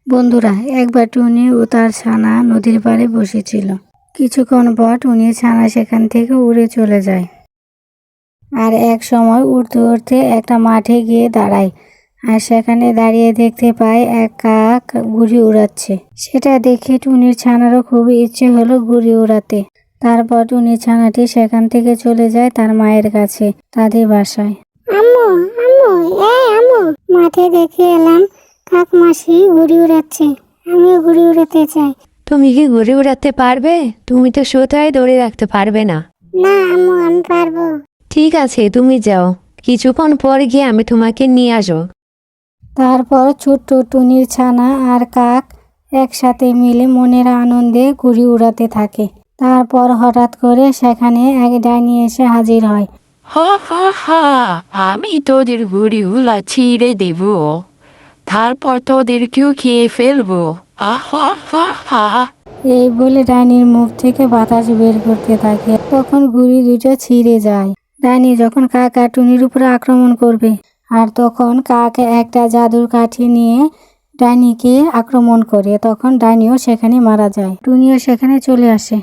বন্ধুরা, একবার টুনি ও তার ছানা নদীর পাড়ে বসেছিল। কিছুক্ষণ পর টুনির ছানা সেখান থেকে উড়ে চলে যায়। আর এক সময় উড়তে উড়তে একটা মাঠে গিয়ে দাঁড়ায়। আর সেখানে দাঁড়িয়ে দেখতে পায় এক কাক ঘুড়ি উড়াচ্ছে। সেটা দেখে টুনির ছানারও খুবই ইচ্ছে হলো ঘুড়ি উড়াতে। তারপর টুনির ছানাটি সেখান থেকে চলে যায় তার মায়ের কাছে, তাদের বাসায়। আম্মু আম্মু আম্মু, মাঠে দেখে এলাম কাক মাসি ঘুড়ি উড়াচ্ছে, আমিও ঘুড়ি উড়াতে চাই। তুমি কি ঘুড়ি উড়াতে পারবে? তুমি তো সোতায় ধরে রাখতে পারবে না। না আম্মু, আমি পারবো। ঠিক আছে, তুমি যাও, কিছুক্ষণ পর গিয়ে আমি তোমাকে নিয়ে আসবো। তারপর ছোট্ট টুনির ছানা আর কাক একসাথে মিলে মনের আনন্দে ঘুড়ি উড়াতে থাকে। তারপর হঠাৎ করে সেখানে এক ডাইনি এসে হাজির হয়। হা হা হা, আমি তোদের ঘুড়িগুলা ছিঁড়ে দেব, তারপর তোদেরকেও খেয়ে ফেলবো। আহা হা হা। এই বলে ডাইনির মুখ থেকে বাতাস বের করতে থাকে। তখন ঘুড়ি দুটো ছিঁড়ে যায়। ডাইনি যখন কাক আর টুনির উপরে আক্রমণ করবে, আর তখন কাক একটা জাদুর কাঠি নিয়ে ডাইনিকে আক্রমণ করে। তখন ডাইনিও সেখানে মারা যায়। টুনিও সেখানে চলে আসে।